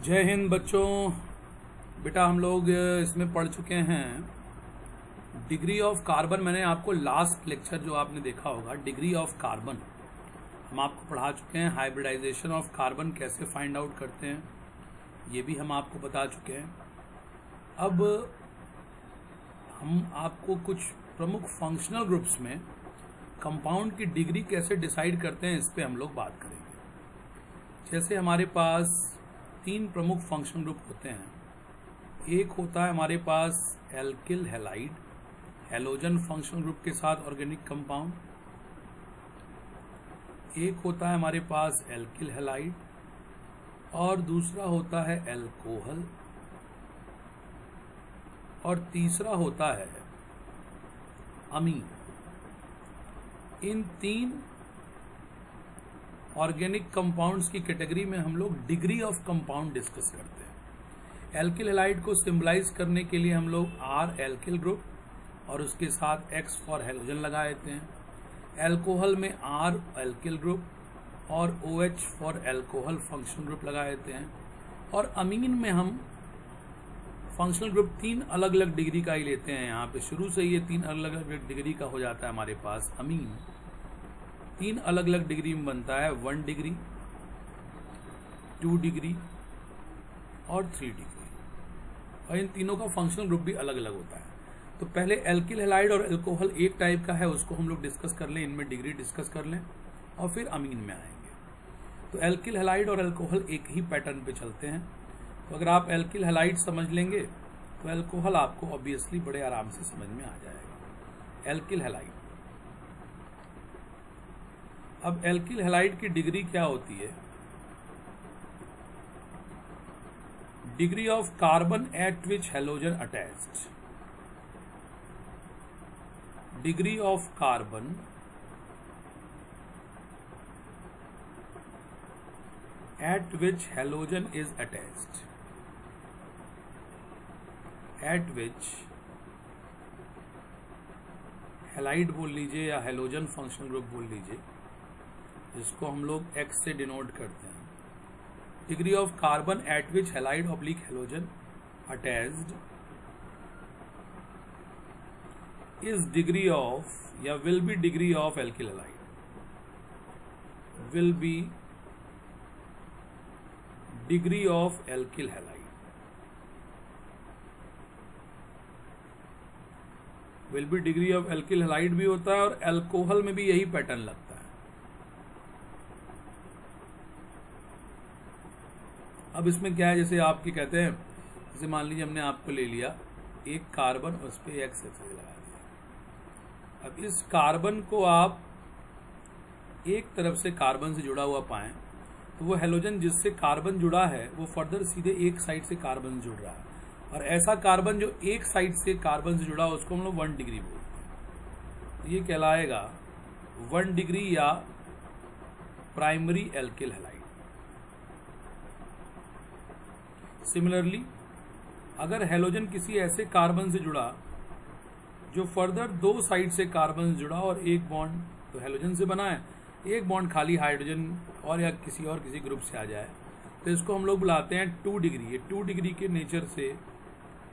जय हिंद बच्चों। बेटा हम लोग इसमें पढ़ चुके हैं डिग्री ऑफ कार्बन। मैंने आपको लास्ट लेक्चर जो आपने देखा होगा डिग्री ऑफ कार्बन हम आपको पढ़ा चुके हैं। हाइब्रिडाइजेशन ऑफ कार्बन कैसे फाइंड आउट करते हैं ये भी हम आपको बता चुके हैं। अब हम आपको कुछ प्रमुख फंक्शनल ग्रुप्स में कंपाउंड की डिग्री कैसे डिसाइड करते हैं इस पे हम लोग बात करेंगे। जैसे हमारे पास 3 प्रमुख फंक्शनल ग्रुप होते हैं। एक होता है हमारे पास alkyl halide, halogen functional group के साथ ऑर्गेनिक कंपाउंड। एक होता है हमारे पास एल्किल हैलाइड और दूसरा होता है एल्कोहल और तीसरा होता है अमीन। इन 3 ऑर्गेनिक कंपाउंड्स की कैटेगरी में हम लोग डिग्री ऑफ कंपाउंड डिस्कस करते हैं। एल्किल हैलाइड को सिंबलाइज करने के लिए हम लोग आर एल्किल ग्रुप और उसके साथ एक्स फॉर हैलोजन लगा देते हैं। एल्कोहल में आर एल्किल ग्रुप और O H for alcohol functional group लगा देते हैं। और अमीन में हम फंक्शनल ग्रुप 3 अलग अलग डिग्री का ही लेते हैं। यहाँ पे शुरू से ये 3 अलग अलग डिग्री का हो जाता है हमारे पास। अमीन 3 अलग अलग डिग्री में बनता है, 1 डिग्री, 2 डिग्री और 3 डिग्री। और इन तीनों का फंक्शनल ग्रुप भी अलग अलग होता है। तो पहले एल्किल हैलाइड और एल्कोहल एक टाइप का है, उसको हम लोग डिस्कस कर लें, इनमें डिग्री डिस्कस कर लें और फिर अमीन में आएंगे। तो एल्किल हैलाइड और एल्कोहल एक ही पैटर्न पे चलते हैं। तो अगर आप एल्किल हैलाइड समझ लेंगे तो एल्कोहल आपको ऑब्वियसली बड़े आराम से समझ में आ जाएगा। Alkyl halide. अब एल्किल हैलाइड की डिग्री क्या होती है? Degree of carbon at which halogen attached. Degree of carbon at which halogen is attached. Eight which halide बोल लीजिए या हैलोजन फंक्शनल ग्रुप बोल लीजिए, जिसको हम लोग एक्स से डिनोट करते हैं। Degree of carbon at which halide oblique halogen attached is degree of या will be degree of alkyl halide. Will be degree of alkyl halide. Will be degree of alkyl halide भी होता है और alcohol में भी यही pattern लगता है। अब इसमें क्या है, जैसे आपके कहते हैं, जैसे मान लीजिए हमने आपको ले लिया एक कार्बन, उस पर एक्स लगा दिया। अब इस कार्बन को आप एक तरफ से कार्बन से जुड़ा हुआ पाएं तो वो हैलोजन जिससे कार्बन जुड़ा है वो फर्दर सीधे एक साइड से कार्बन जुड़ रहा है। और ऐसा कार्बन जो एक साइड से कार्बन से जुड़ा हो उसको हम लोग 1 डिग्री बोलते हैं। तो ये कहलाएगा 1 डिग्री या प्राइमरी एल्किल हैलाइड। सिमिलरली अगर हैलोजन किसी ऐसे कार्बन से जुड़ा जो फर्दर 2 साइड से कार्बन से जुड़ा और एक बॉन्ड तो हैलोजन से बना है, एक बॉन्ड खाली हाइड्रोजन और या किसी ग्रुप से आ जाए, तो इसको हम लोग बुलाते हैं 2 डिग्री। ये 2 डिग्री के नेचर से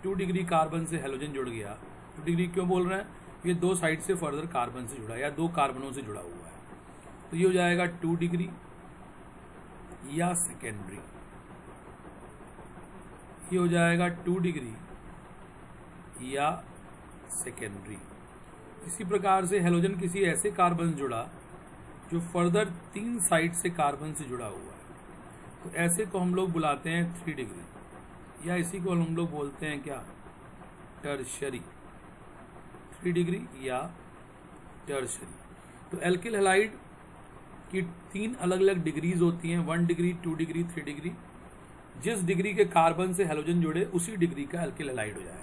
2 डिग्री कार्बन से हैलोजन जुड़ गया। 2 डिग्री क्यों बोल रहे हैं? ये 2 साइड से फर्दर कार्बन से जुड़ा या 2 कार्बनों से जुड़ा हुआ है। तो ये हो जाएगा 2 डिग्री या सेकेंडरी। ये हो जाएगा 2 डिग्री या सेकेंडरी। इसी प्रकार से हैलोजन किसी ऐसे कार्बन से जुड़ा जो फर्दर 3 साइड से कार्बन से जुड़ा हुआ है, तो ऐसे को हम लोग बुलाते हैं 3 डिग्री या इसी को हम लोग बोलते हैं क्या? टर्शरी। 3 डिग्री या टर्शरी। तो एल्किल हैलाइड की 3 अलग अलग डिग्रीज होती हैं, 1 डिग्री, 2 डिग्री, 3 डिग्री। जिस डिग्री के कार्बन से हैलोजन जुड़े उसी डिग्री का एल्किल हैलाइड हो जाएगा।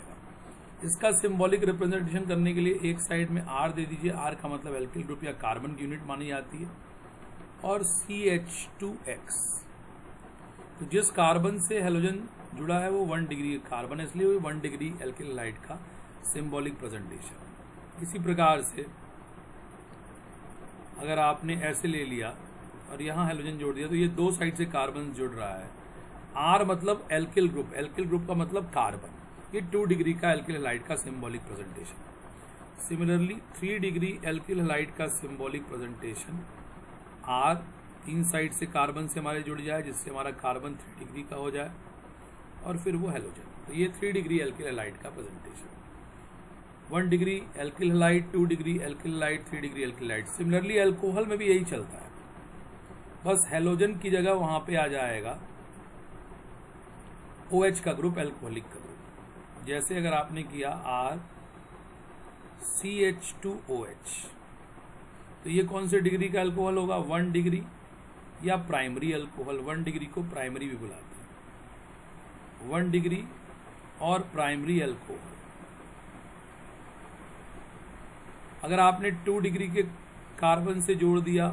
इसका सिंबॉलिक रिप्रेजेंटेशन करने के लिए एक साइड में आर दे दीजिए। आर का मतलब एल्किल ग्रुप या कार्बन की यूनिट मानी जाती है। और CH2X, तो जिस कार्बन से हैलोजन जुड़ा है वो 1 डिग्री कार्बन है, इसलिए वो 1 डिग्री एल्किल हैलाइड का सिंबॉलिक प्रेजेंटेशन। इसी प्रकार से अगर आपने ऐसे ले लिया और यहाँ हैलोजन जोड़ दिया तो ये दो साइड से कार्बन जुड़ रहा है। R मतलब एल्किल ग्रुप, एल्किल ग्रुप का मतलब कार्बन, ये 2 डिग्री का एल्किल हैलाइड का symbolic presentation. Similarly 3 degree alkyl halide का सिंबॉलिक प्रेजेंटेशन R 3 साइड से कार्बन से हमारे जुड़ जाए, जिससे हमारा कार्बन 3 डिग्री का हो जाए और फिर वो हेलोजन। तो ये 3 डिग्री एल्किल हैलाइड का presentation. 1 degree alkyl halide, 2 degree alkyl halide, 3 degree alkyl halide. Similarly alcohol में भी यही चलता है, बस हेलोजन की जगह वहां पे आ जाएगा OH का ग्रुप, एल्कोहलिक का ग्रुप। जैसे अगर आपने किया RCH2OH, तो ये कौन से डिग्री का अल्कोहल होगा? 1 डिग्री या प्राइमरी अल्कोहल। 1 डिग्री को प्राइमरी भी बुलाते हैं, 1 डिग्री और प्राइमरी अल्कोहल। अगर आपने 2 डिग्री के कार्बन से जोड़ दिया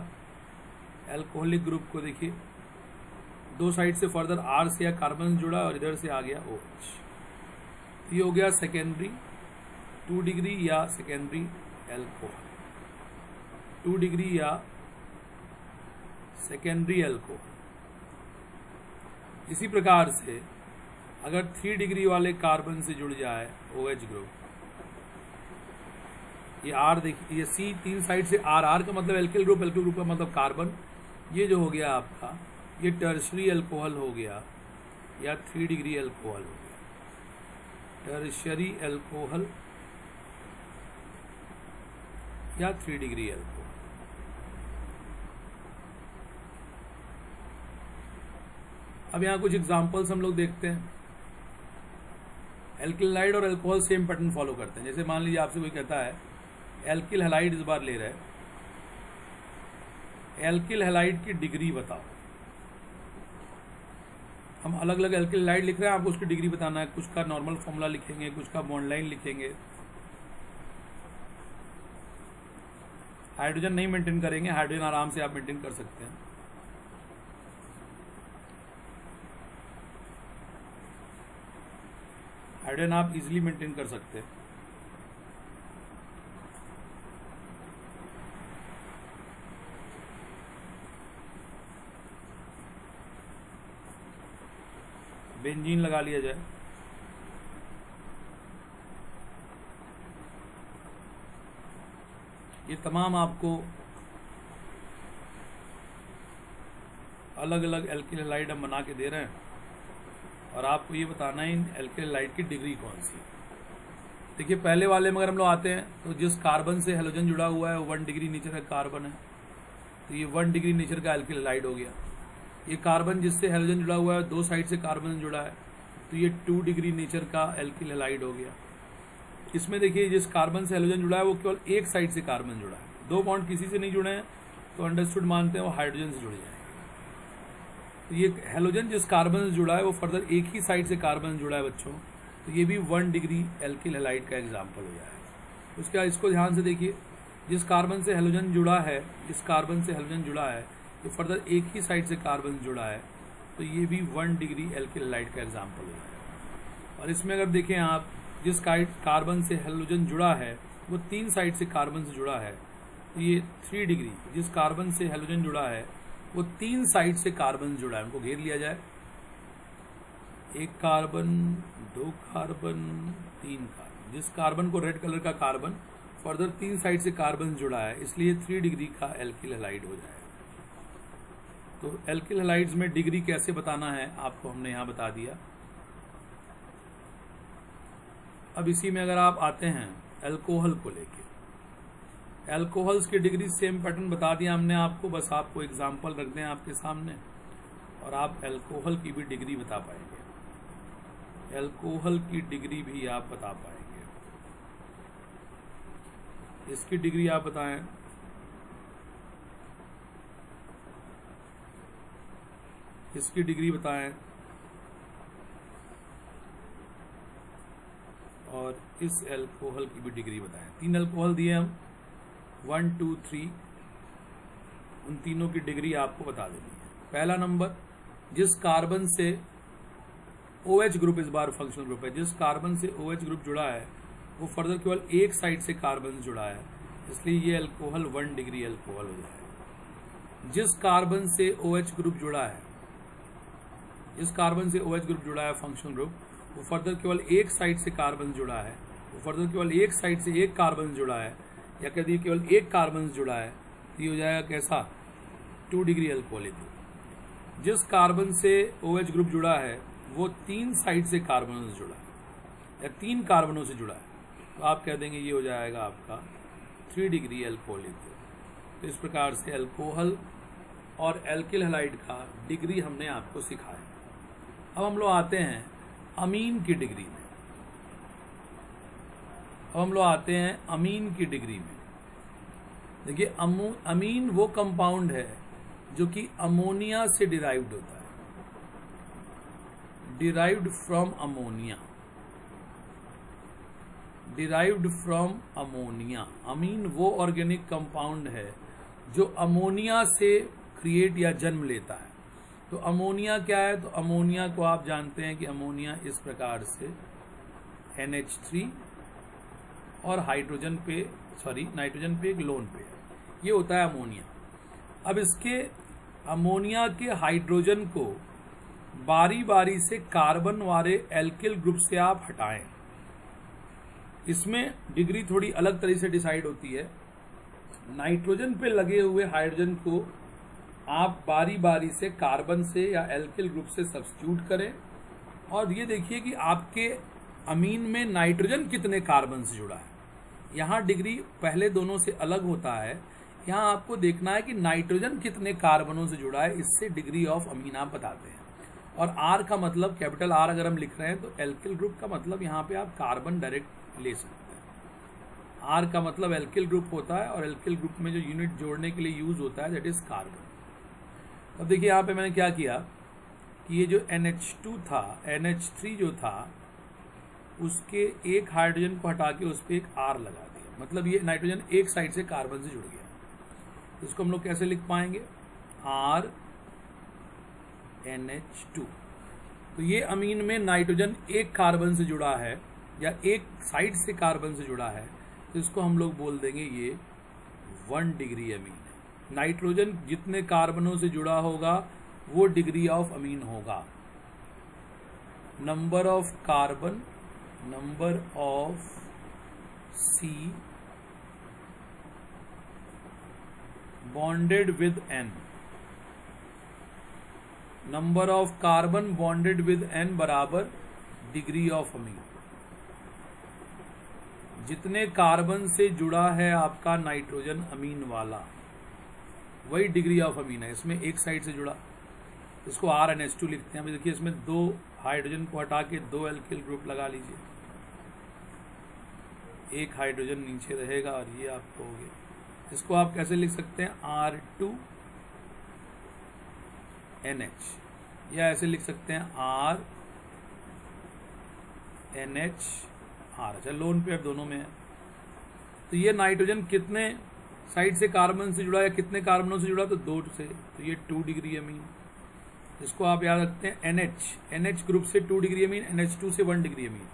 अल्कोहलिक ग्रुप को, देखिए 2 साइड से फर्दर R से या कार्बन जुड़ा और इधर से आ गया OH, ये हो गया सेकेंडरी 2 डिग्री या सेकेंडरी अल्कोहल, 2 डिग्री या सेकेंडरी अल्कोहल। इसी प्रकार से अगर 3 डिग्री वाले कार्बन से जुड़ जाए OH ग्रुप, ये R देखिए, ये C 3 साइड से R का मतलब एल्किल ग्रुप, एल्किल ग्रुप का मतलब कार्बन। ये जो हो गया आपका, ये टर्शरी अल्कोहल हो गया या 3 डिग्री अल्कोहल हो गया, टर्शरी अल्कोहल या 3 डिग्री अल्कोहल। अब यहाँ कुछ एग्जांपल्स हम लोग देखते हैं। एल्किल हैलाइड और अल्कोहल सेम पैटर्न फॉलो करते हैं। जैसे मान लीजिए आपसे कोई कहता है एल्किल हैलाइड इस बार ले रहा है, एल्किल हैलाइड की डिग्री बताओ। हम अलग अलग एल्किल हैलाइड लिख रहे हैं, आपको उसकी डिग्री बताना है। कुछ का नॉर्मल फॉर्मूला लिखेंगे, कुछ का बॉन्ड लाइन लिखेंगे। हाइड्रोजन नहीं मेंटेन करेंगे, हाइड्रोजन आराम से आप मेंटेन कर सकते हैं। हाइड्रोजन आप इजीली मेंटेन कर सकते हैं। बेंजीन लगा लिया जाए, ये तमाम आपको अलग अलग एल्किल हैलाइड हम बना के दे रहे हैं और आपको ये बताना है इन एल्किल हैलाइड की डिग्री कौन सी। देखिए पहले वाले में अगर हम लोग आते हैं तो जिस कार्बन से हेलोजन जुड़ा हुआ है वो 1 डिग्री नेचर का कार्बन है, तो ये 1 डिग्री नेचर का एल्किल हैलाइड हो गया। ये कार्बन जिससे हेलोजन जुड़ा हुआ है 2 साइड से कार्बन जुड़ा है, तो ये 2 डिग्री नेचर का एल्किल हैलाइड हो गया। इसमें देखिए जिस कार्बन से हेलोजन जुड़ा है वो केवल एक साइड से कार्बन जुड़ा है, 2 बॉन्ड किसी से नहीं जुड़े हैं, तो अंडरस्टूड मानते हैं वो हाइड्रोजन से जुड़ जाएंगे। तो ये हेलोजन जिस कार्बन से जुड़ा है वो फर्दर एक ही साइड से कार्बन जुड़ा है बच्चों, तो ये भी 1 डिग्री एल्किल हैलाइड का एग्जाम्पल हो जाएगा। उसके बाद इसको ध्यान से देखिए, जिस कार्बन से हेलोजन जुड़ा है, जिस कार्बन से हेलोजन जुड़ा है तो फर्दर एक ही साइड से कार्बन जुड़ा है, तो ये भी 1 डिग्री एल्किल हैलाइड का एग्जाम्पल हो जाएगा। और इसमें अगर देखें आप, जिस कार्बन से हेलोजन जुड़ा है वो 3 साइड से कार्बन से जुड़ा है, तो ये 3 डिग्री। जिस कार्बन से हेलोजन जुड़ा है वो 3 साइड से कार्बन जुड़ा है, उनको घेर लिया जाए, 1 कार्बन, 2 कार्बन, 3 कार्बन। जिस कार्बन को रेड कलर का कार्बन फर्दर 3 साइड से कार्बन जुड़ा है, इसलिए 3 डिग्री का एल्किल हैलाइड हो जाएगा। तो एल्किल हैलाइड्स में डिग्री कैसे बताना है आपको हमने यहाँ बता दिया। अब इसी में अगर आप आते हैं अल्कोहल को लेके, अल्कोहल्स की डिग्री सेम पैटर्न बता दिया हमने आपको, बस आपको एग्जांपल रख दें आपके सामने और आप अल्कोहल की भी डिग्री बता पाएंगे। अल्कोहल की डिग्री भी आप बता पाएंगे। इसकी डिग्री आप बताएं। इसकी डिग्री बताएं और इस अल्कोहल की भी डिग्री बताएं। 3 अल्कोहल दिए हम, 1, 2, 3, उन तीनों की डिग्री आपको बता देनी है। पहला नंबर, जिस कार्बन से OH ग्रुप इस बार फंक्शनल ग्रुप है, जिस कार्बन से OH ग्रुप जुड़ा है वो फर्दर केवल एक साइड से कार्बन जुड़ा है, इसलिए ये अल्कोहल 1 डिग्री अल्कोहल हो जाएगा। जिस कार्बन से OH ग्रुप जुड़ा है जिस कार्बन से OH ग्रुप जुड़ा है फंक्शनल ग्रुप, वो फर्दर केवल एक साइड से कार्बन जुड़ा है, वो फर्दर केवल एक साइड से एक कार्बन जुड़ा है, या कह दिए केवल एक कार्बन जुड़ा है, तो ये हो जाएगा कैसा 2 डिग्री अल्कोहलिक। जिस कार्बन से OH ग्रुप जुड़ा है वो 3 साइड से कार्बनों से जुड़ा है या 3 कार्बनों से जुड़ा है, तो आप कह देंगे ये हो जाएगा आपका 3 डिग्री अल्कोहलिक। तो इस प्रकार से अल्कोहल और एल्किल हैलाइड का डिग्री हमने आपको सिखाया। अब हम लोग आते हैं अमीन की डिग्री में। अमीन की डिग्री में देखिए, अमीन वो कंपाउंड है जो कि अमोनिया से डिराइव्ड होता है, डिराइव्ड फ्रॉम अमोनिया। अमीन वो ऑर्गेनिक कंपाउंड है जो अमोनिया से क्रिएट या जन्म लेता है। तो अमोनिया क्या है? तो अमोनिया को आप जानते हैं कि अमोनिया इस प्रकार से NH3 और नाइट्रोजन पे एक लोन पे है, ये होता है अमोनिया। अब इसके अमोनिया के हाइड्रोजन को बारी बारी से कार्बन वाले एल्किल ग्रुप से आप हटाएं। इसमें डिग्री थोड़ी अलग तरीके से डिसाइड होती है। नाइट्रोजन पे लगे हुए हाइड्रोजन को आप बारी बारी से कार्बन से या एल्किल ग्रुप से सब्स्टिट्यूट करें, और ये देखिए कि आपके अमीन में नाइट्रोजन कितने कार्बन से जुड़ा है। यहाँ डिग्री पहले दोनों से अलग होता है, यहाँ आपको देखना है कि नाइट्रोजन कितने कार्बनों से जुड़ा है, इससे डिग्री ऑफ अमीन आप बताते हैं। और R का मतलब कैपिटल R अगर हम लिख रहे हैं तो एल्किल ग्रुप का मतलब यहाँ पे आप कार्बन डायरेक्ट ले सकते हैं। R का मतलब एल्किल ग्रुप होता है, और एल्किल ग्रुप में जो यूनिट जोड़ने के लिए यूज होता है दैट इज कार्बन। अब देखिए यहाँ पे मैंने क्या किया कि ये जो NH2 था, NH3 जो था उसके एक हाइड्रोजन को हटा के उस पर एक R लगा दिया, मतलब ये नाइट्रोजन एक साइड से कार्बन से जुड़ गया। तो इसको हम लोग कैसे लिख पाएंगे? R NH2। तो ये अमीन में नाइट्रोजन एक कार्बन से जुड़ा है या एक साइड से कार्बन से जुड़ा है, तो इसको हम लोग बोल देंगे ये 1 डिग्री अमीन है। नाइट्रोजन जितने कार्बनों से जुड़ा होगा वो डिग्री ऑफ अमीन होगा। Number of carbon, number of C bonded with N, number of carbon bonded with N बराबर डिग्री ऑफ अमीन। जितने कार्बन से जुड़ा है आपका नाइट्रोजन अमीन वाला, वही डिग्री ऑफ अमीन है। इसमें एक साइड से जुड़ा, इसको RNH2 लिखते हैं। अभी देखिए इसमें 2 हाइड्रोजन को हटा के 2 एल्किल ग्रुप लगा लीजिए, एक हाइड्रोजन नीचे रहेगा और ये आपको हो गया। इसको आप कैसे लिख सकते हैं? R2NH, या ऐसे लिख सकते हैं RNHR। अच्छा, लोन पेयर दोनों में है। तो ये नाइट्रोजन कितने साइड से कार्बन से जुड़ा या कितने कार्बनों से जुड़ा? तो 2 से, तो ये 2 डिग्री अमीन। इसको आप याद रखते हैं NH ग्रुप से 2 डिग्री अमीन, NH2 से 1 डिग्री अमीन।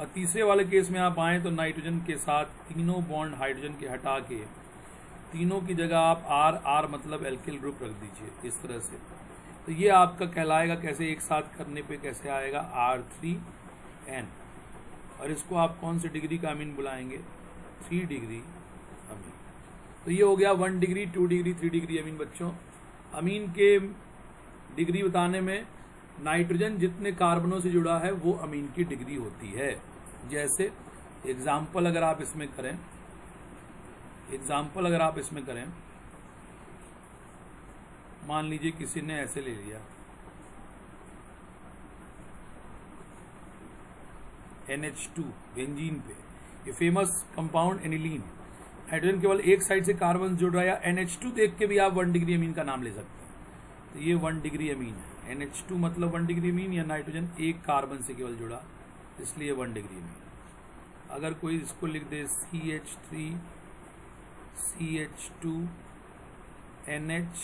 और तीसरे वाले केस में आप आए तो नाइट्रोजन के साथ तीनों बॉन्ड हाइड्रोजन के हटा के तीनों की जगह आप R मतलब एल्किल ग्रुप रख दीजिए इस तरह से। तो ये आपका कहलाएगा कैसे, एक साथ करने पे कैसे आएगा? R3N। और इसको आप कौन सी डिग्री का अमीन बुलाएंगे? 3 डिग्री अमीन। तो ये हो गया 1 डिग्री, 2 डिग्री, 3 डिग्री अमीन। बच्चों, अमीन के डिग्री बताने में नाइट्रोजन जितने कार्बनों से जुड़ा है वो अमीन की डिग्री होती है। जैसे एग्जाम्पल अगर आप इसमें करें, मान लीजिए किसी ने ऐसे ले लिया NH2 बेंजीन पे, ये फेमस कंपाउंड एनिलीन। हाइड्रोजन केवल एक साइड से कार्बन जुड़ रहा है, या NH2 देख के भी आप 1 डिग्री अमीन का नाम ले सकते हैं। तो ये 1 डिग्री अमीन है। NH2 मतलब 1 डिग्री अमीन, या नाइट्रोजन एक कार्बन से केवल जुड़ा, इसलिए 1 डिग्री अमीन। अगर कोई इसको लिख दे CH3 CH2 NH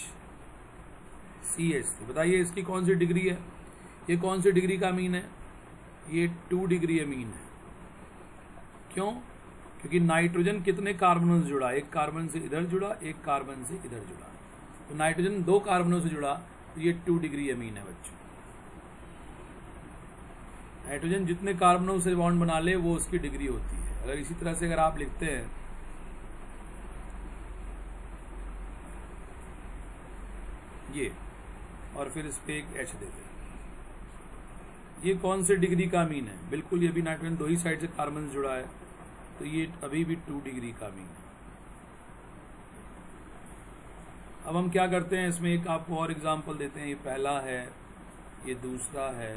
CH3, बताइए इसकी कौन सी डिग्री है? ये कौन सी डिग्री का अमीन है? ये 2 डिग्री अमीन है। क्यों? क्योंकि नाइट्रोजन कितने कार्बनों से जुड़ा? एक कार्बन से इधर जुड़ा, एक कार्बन से इधर जुड़ा। तो नाइट्रोजन 2 कार्बनों से जुड़ा, तो ये 2 डिग्री अमीन है बच्चों। नाइट्रोजन जितने कार्बनों से बॉन्ड बना ले वो उसकी डिग्री होती है। अगर इसी तरह से अगर आप लिखते हैं ये और फिर इस पे एक H दे दें, ये कौन से डिग्री का अमीन है? बिल्कुल ये भी नाइट्रोजन दो ही साइड से कार्बन से जुड़ा है, तो ये अभी भी 2 डिग्री का अमीन है। अब हम क्या करते हैं, इसमें एक आपको और एग्जांपल देते हैं। ये पहला है, ये दूसरा है,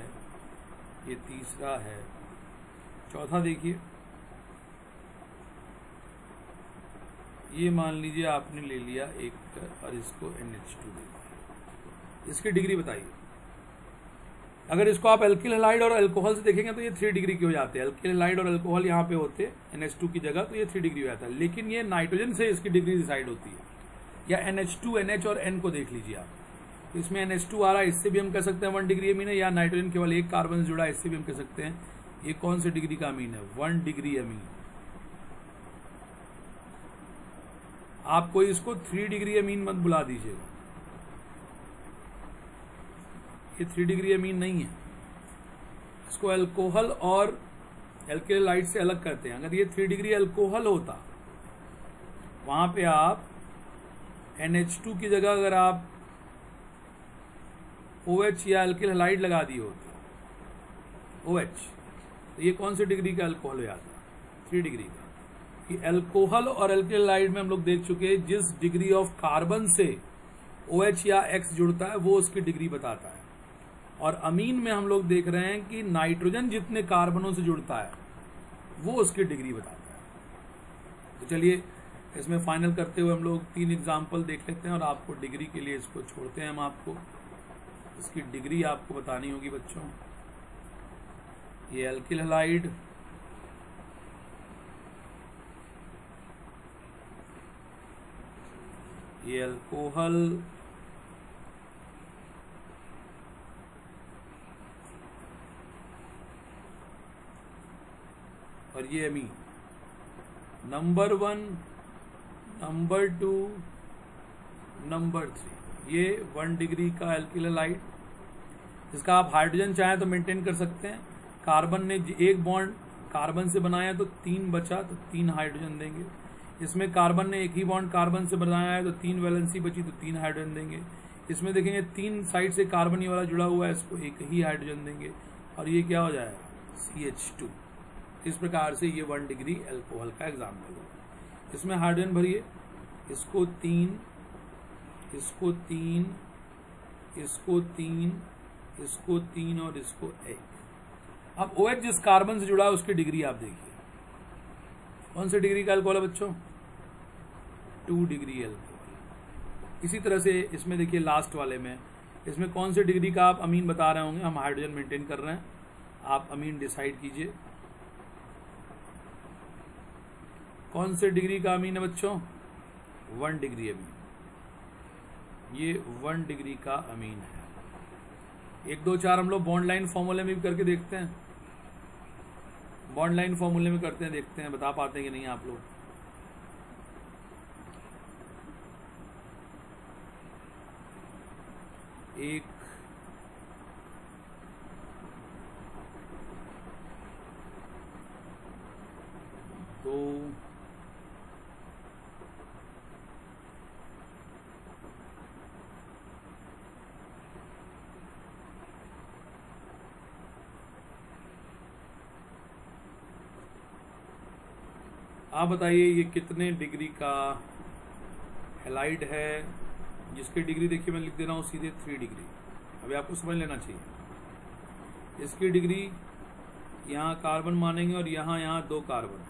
ये तीसरा है, चौथा देखिए। ये मान लीजिए आपने ले लिया एक और इसको NH2 दे दिया, इसकी डिग्री बताइए। अगर इसको आप एल्किल हैलाइड और अल्कोहल से देखेंगे तो ये 3 डिग्री के हो जाते हैं। एल्किल हैलाइड और अल्कोहल यहाँ पे होते NH2 की जगह, तो ये 3 डिग्री हो जाता है। लेकिन ये नाइट्रोजन से इसकी डिग्री डिसाइड होती है। या NH2, NH और N को देख लीजिए आप, तो इसमें NH2 आ रहा है, इससे भी हम कह सकते हैं 1 डिग्री अमीन है। या नाइट्रोजन केवल एक कार्बन से जुड़ा है, इससे भी हम कह सकते हैं ये कौन से डिग्री का अमीन है? 1 डिग्री अमीन। आप कोई इसको 3 डिग्री अमीन मत बुला दीजिएगा, ये 3 डिग्री अमीन नहीं है। इसको अल्कोहल और एल्किल हैलाइड से अलग करते हैं। अगर ये 3 डिग्री अल्कोहल होता, वहां पे आप NH2 की जगह अगर आप OH या एल्किल हैलाइड लगा दिए होते, OH, तो ये कौन सी डिग्री का अल्कोहल हो जाता? 3 डिग्री का। कि अल्कोहल और एल्किल हैलाइड में हम लोग देख चुके हैं, जिस डिग्री ऑफ कार्बन से OH या X जुड़ता है वो उसकी डिग्री बताता है। और अमीन में हम लोग देख रहे हैं कि नाइट्रोजन जितने कार्बनों से जुड़ता है वो उसकी डिग्री बताता है। तो चलिए इसमें फाइनल करते हुए हम लोग 3 एग्जाम्पल देख लेते हैं और आपको डिग्री के लिए इसको छोड़ते हैं। हम आपको इसकी डिग्री आपको बतानी होगी बच्चों। ये एल्किल हैलाइड, ये अल्कोहल, और ये अमीन। नंबर 1, नंबर 2, नंबर 3, ये 1 डिग्री का एल्किल हैलाइड। इसका आप हाइड्रोजन चाहें तो मेंटेन कर सकते हैं। कार्बन ने एक बॉन्ड कार्बन से बनाया तो 3 बचा, तो 3 हाइड्रोजन देंगे। इसमें कार्बन ने एक ही बॉन्ड कार्बन से बनाया है तो 3 वैलेंसी बची, तो 3 हाइड्रोजन देंगे। इसमें देखेंगे 3 साइड से कार्बन ये वाला जुड़ा हुआ है, इसको एक ही हाइड्रोजन देंगे और ये क्या हो जाएगा? CH2। इस प्रकार से ये 1 डिग्री अल्कोहल का एग्जाम्पल होगा। इसमें हाइड्रोजन भरिए, इसको 3, इसको 3, इसको 3, इसको 3 और इसको 1। अब OH जिस कार्बन से जुड़ा है उसकी डिग्री आप देखिए, कौन सी डिग्री का अल्कोहल है बच्चों? 2 डिग्री अल्कोहल। इसी तरह से इसमें देखिए लास्ट वाले में, इसमें कौन सी डिग्री का आप अमीन बता रहे होंगे? हम हाइड्रोजन मेंटेन कर रहे हैं, आप अमीन डिसाइड कीजिए। कौन से डिग्री का अमीन है बच्चों? 1 डिग्री अमीन। ये 1 डिग्री का अमीन है। 1, 2, 4 हम लोग बॉन्ड लाइन फॉर्मूले में भी करके देखते हैं। बॉन्ड लाइन फॉर्मूले में करते हैं, देखते हैं बता पाते हैं कि नहीं आप लोग। एक, दो, आप बताइए ये कितने डिग्री का हैलाइड है? जिसकी डिग्री देखिए मैं लिख दे रहा हूँ सीधे 3 डिग्री। अभी आपको समझ लेना चाहिए। इसकी डिग्री यहाँ कार्बन मानेंगे और यहाँ 2 कार्बन,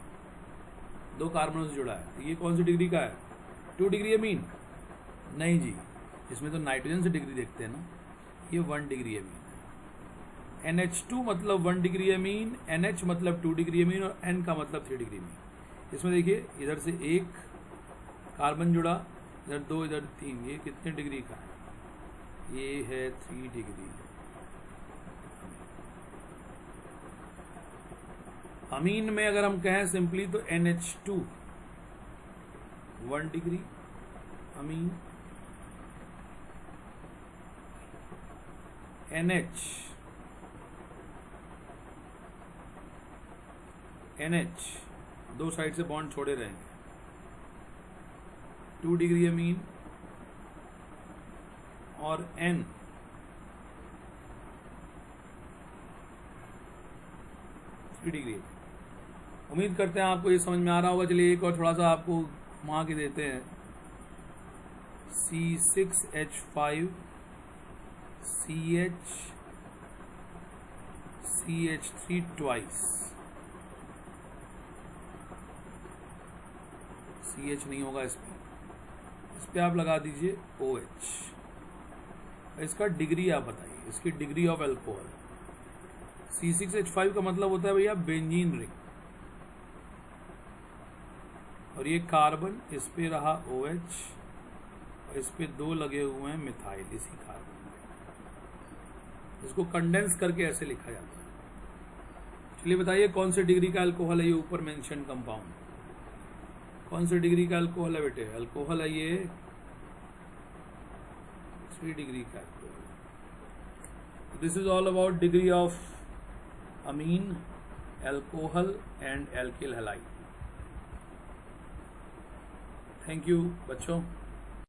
2 कार्बनों से जुड़ा है, तो ये कौन सी डिग्री का है? 2 डिग्री अमीन? नहीं जी, इसमें तो नाइट्रोजन से डिग्री देखते हैं ना। ये 1 डिग्री अमीन है। NH2 मतलब 1 डिग्री अमीन, NH मतलब 2 डिग्री अमीन और N का मतलब 3 डिग्री अमीन। इसमें देखिए इधर से 1 कार्बन जुड़ा, इधर 2, इधर 3, ये कितने डिग्री का है? ये है 3 डिग्री। अमीन में अगर हम कहें सिंपली तो NH2 1 degree amine, NH NH, दो साइड से बॉन्ड छोड़े रहेंगे, 2 डिग्री अमीन, और N 3 डिग्री। उम्मीद करते हैं आपको ये समझ में आ रहा होगा। चलिए एक और थोड़ा सा आपको घुमा के देते हैं। C6H5 CH3 ट्वाइस, CH नहीं होगा इस पे आप लगा दीजिए OH। इसका डिग्री आप बताइए, इसकी डिग्री ऑफ अल्कोहल। C6H5 का मतलब होता है भैया बेंजीन रिंग, और ये कार्बन, इस पे रहा OH, और इस पे दो लगे हुए हैं मिथाइल इसी कार्बन पे। इसको कंडेंस करके ऐसे लिखा जाता है। चलिए बताइए कौन से डिग्री का अल्कोहल है ये ऊपर मेंशन कंपाउंड, कौन से डिग्री का अल्कोहल है बेटे? अल्कोहल है ये 3 डिग्री का अल्कोहल। This is all about degree of amine, alcohol and alkyl halide. Thank you बच्चों।